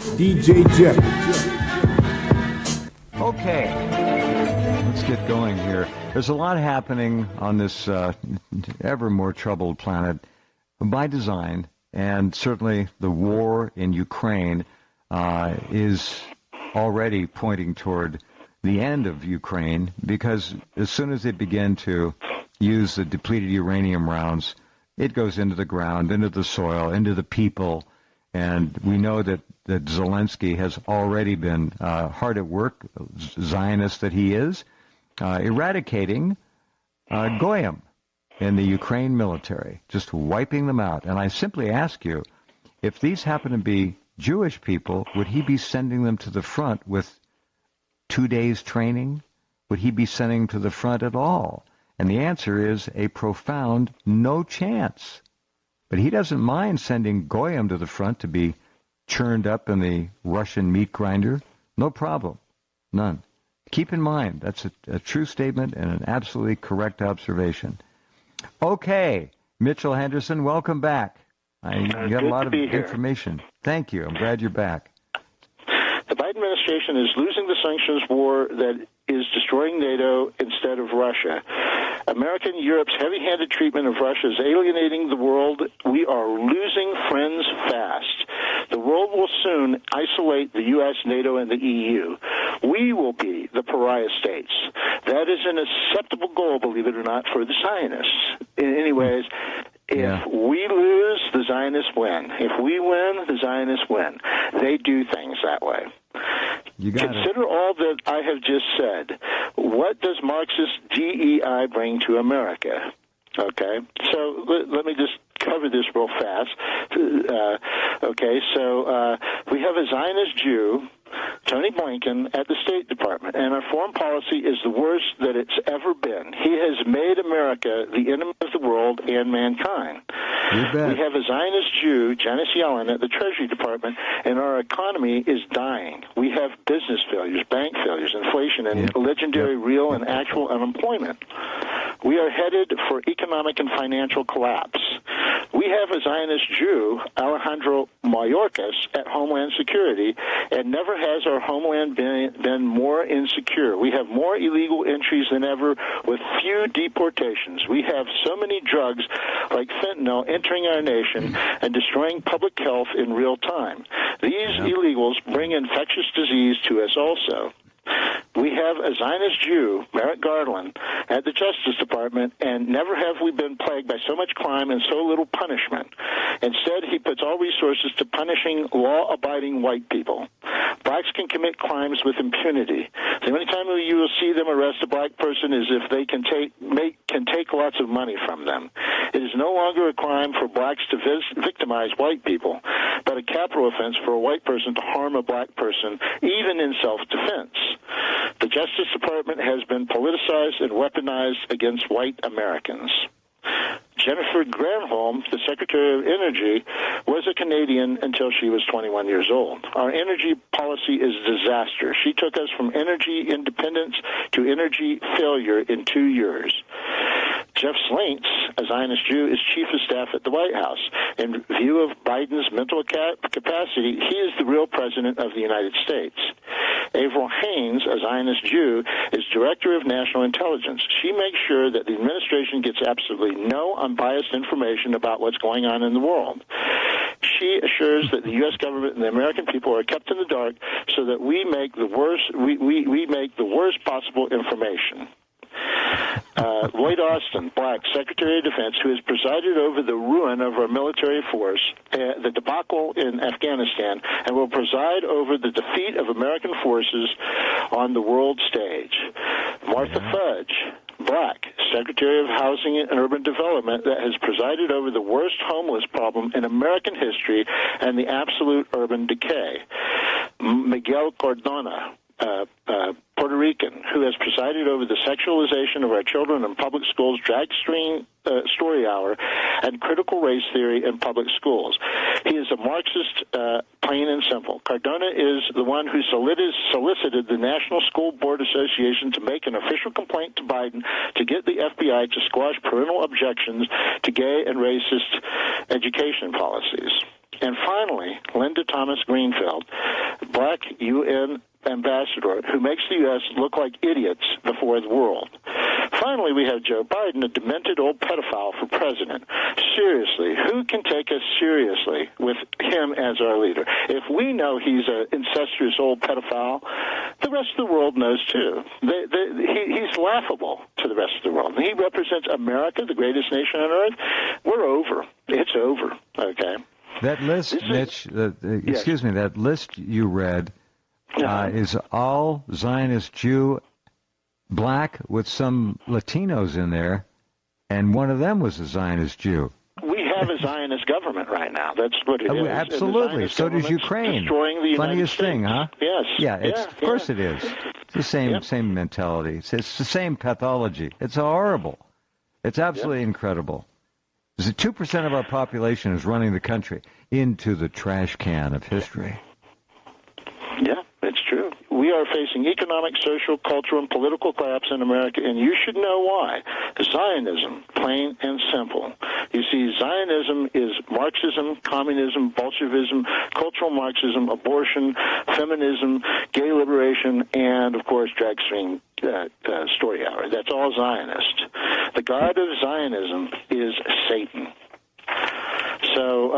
DJ Jeff. Okay, let's get going here. There's a lot happening on this ever more troubled planet by design, and certainly the war in Ukraine is already pointing toward the end of Ukraine, because as soon as they begin to use the depleted uranium rounds, it goes into the ground, into the soil, into the people, and we know that Zelensky has already been hard at work, Zionist that he is, eradicating Goyim in the Ukraine military, just wiping them out. And I simply ask you, if these happen to be Jewish people, would he be sending them to the front with 2 days training? Would he be sending them to the front at all? And the answer is a profound no chance. But he doesn't mind sending Goyim to the front to be churned up in the Russian meat grinder. No problem. None. Keep in mind, that's a true statement and an absolutely correct observation. Okay, Mitchell Henderson, welcome back. You got a lot of information. Thank you. I'm glad you're back. The Biden administration is losing the sanctions war that is destroying NATO instead of Russia. America and Europe's heavy-handed treatment of Russia is alienating the world. We are losing friends fast. The world will soon isolate the U.S., NATO, and the EU. We will be the pariah states. That is an acceptable goal, believe it or not, for the Zionists. Anyways, if we lose, the Zionists win. If we win, the Zionists win. They do things that way. Consider all that I have just said. What does Marxist DEI bring to America? Okay, so let me just cover this real fast. We have a Zionist Jew, Tony Blinken, at the State Department, and our foreign policy is the worst that it's ever been. He has made America the enemy of the world and mankind. We have a Zionist Jew, Janet Yellen, at the Treasury Department, and our economy is dying. We have business failures, bank failures, inflation, and legendary real and actual unemployment. We are headed for economic and financial collapse. We have a Zionist Jew, Alejandro Mayorkas, at Homeland Security, and never has our homeland been more insecure. We have more illegal entries than ever with few deportations. We have so many drugs like fentanyl entering our nation and destroying public health in real time. These illegals bring infectious disease to us also. We have a Zionist Jew, Merrick Garland, at the Justice Department, and never have we been plagued by so much crime and so little punishment. Instead, he puts all resources to punishing law-abiding white people. Blacks can commit crimes with impunity. The only time you will see them arrest a black person is if they can take lots of money from them. It is no longer a crime for blacks to victimize white people, but a capital offense for a white person to harm a black person, even in self-defense. The Justice Department has been politicized and weaponized against white Americans. Jennifer Granholm, the Secretary of Energy, was a Canadian until she was 21 years old. Our energy policy is a disaster. She took us from energy independence to energy failure in 2 years. Jeff Slinks, a Zionist Jew, is chief of staff at the White House. In view of Biden's mental capacity, he is the real president of the United States. Avril Haines, a Zionist Jew, is director of national intelligence. She makes sure that the administration gets absolutely no unbiased information about what's going on in the world. She assures that the U.S. government and the American people are kept in the dark so that we make the worst possible information. Lloyd Austin, black Secretary of Defense, who has presided over the ruin of our military force, the debacle in Afghanistan, and will preside over the defeat of American forces on the world stage. Martha Fudge, black Secretary of Housing and Urban Development, that has presided over the worst homeless problem in American history and the absolute urban decay. Miguel Cardona, Puerto Rican, who has presided over the sexualization of our children in public schools, drag story hour, and critical race theory in public schools. He is a Marxist, plain and simple. Cardona is the one who solicited the National School Board Association to make an official complaint to Biden to get the FBI to squash parental objections to gay and racist education policies. And finally, Linda Thomas Greenfield, black UN ambassador who makes the U.S. look like idiots before the world. Finally, we have Joe Biden, a demented old pedophile for president. Seriously, who can take us seriously with him as our leader? If we know he's an incestuous old pedophile, the rest of the world knows too. He's laughable to the rest of the world. He represents America, the greatest nation on earth. We're over. It's over, okay? That list, Mitch, excuse me, that list you read is all Zionist Jew, black with some Latinos in there, and one of them was a Zionist Jew. We have a Zionist government right now. That's what it is. Absolutely. So does Ukraine. Destroying the Funniest thing, huh? Yes. Yeah, of course it is. It's the same mentality. It's the same pathology. It's horrible. It's absolutely incredible. 2% of our population is running the country into the trash can of history. Yeah, it's true. We are facing economic, social, cultural, and political collapse in America, and you should know why. Zionism, plain and simple. You see, Zionism is Marxism, communism, Bolshevism, cultural Marxism, abortion, feminism, gay liberation, and, of course, drag string story hour. That's all Zionist. The god of Zionism is Satan. So,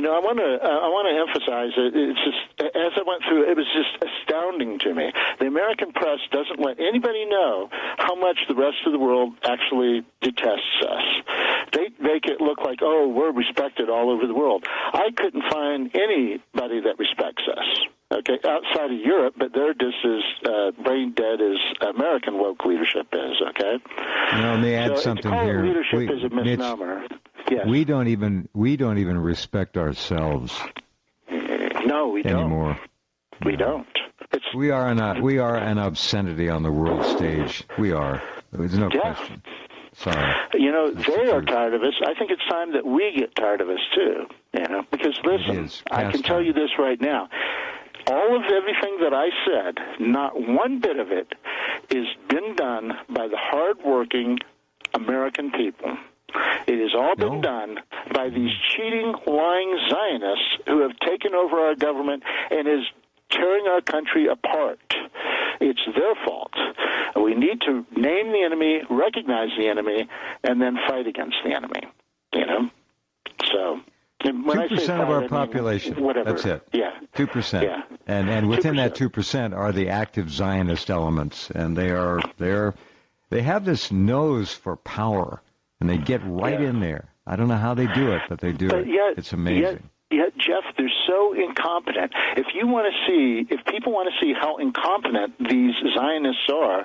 I want to emphasize that it's just, as I went through, it was just astounding to me. The American press doesn't let anybody know how much the rest of the world actually detests us. They make it look like, oh, we're respected all over the world. I couldn't find anybody that respects us. Okay, outside of Europe, but they're just as brain dead as American woke leadership is. Okay. Let me add something here. Leadership is a misnomer. Mitch, yes. We don't even respect ourselves. No, we don't. Anymore. We don't. We are an obscenity on the world stage. We are. There's no question. Sorry. They are tired of us. I think it's time that we get tired of us too. Because listen, I can tell you this right now. All of everything that I said, not one bit of it, is been done by the hard-working American people. It has all been done by these cheating, lying Zionists who have taken over our government and is tearing our country apart. It's their fault. We need to name the enemy, recognize the enemy, and then fight against the enemy. So... 2% of our population. Whatever. That's it. Yeah. 2%. Yeah. And within 2%. That 2% are the active Zionist elements, and they have this nose for power, and they get right in there. I don't know how they do it, but they do it. It's amazing. Yet, Jeff, they're so incompetent. If people want to see how incompetent these Zionists are,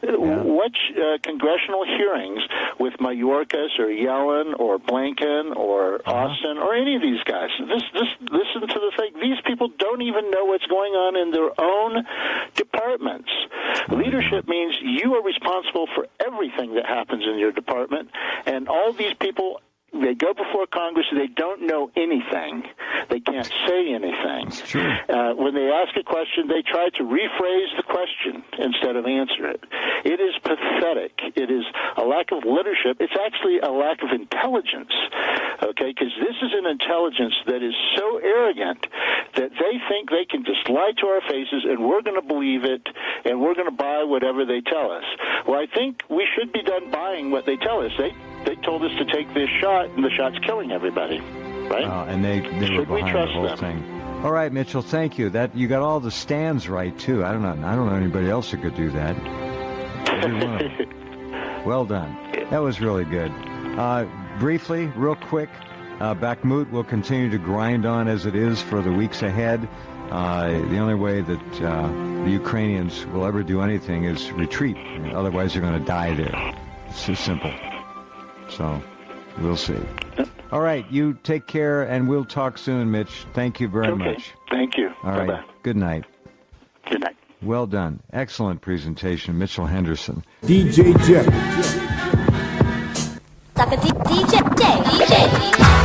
watch congressional hearings with Mayorkas or Yellen or Blinken or Austin or any of these guys. Listen to the thing. These people don't even know what's going on in their own departments. Leadership means you are responsible for everything that happens in your department, and all these people, they go before Congress, they don't know anything. They can't say anything. It's true. When they ask a question, they try to rephrase the question instead of answer it. It is pathetic. It is a lack of leadership. It's actually a lack of intelligence, okay, because this is an intelligence that is so arrogant that they think they can just lie to our faces and we're going to believe it and we're going to buy whatever they tell us. Well, I think we should be done buying what they tell us. They told us to take this shot, and the shot's killing everybody, right? And they were behind the whole thing. All right, Mitchell, thank you. That you got all the stands right too. I don't know anybody else who could do that. Every one of them. Well done. That was really good. Briefly, real quick, Bakhmut will continue to grind on as it is for the weeks ahead. The only way that the Ukrainians will ever do anything is retreat. Otherwise, they're going to die there. It's just simple. So, we'll see. All right, you take care, and we'll talk soon, Mitch. Thank you very much. Thank you. All right, good night. Good night. Well done. Excellent presentation, Mitchell Henderson. DJ Jeff. DJ.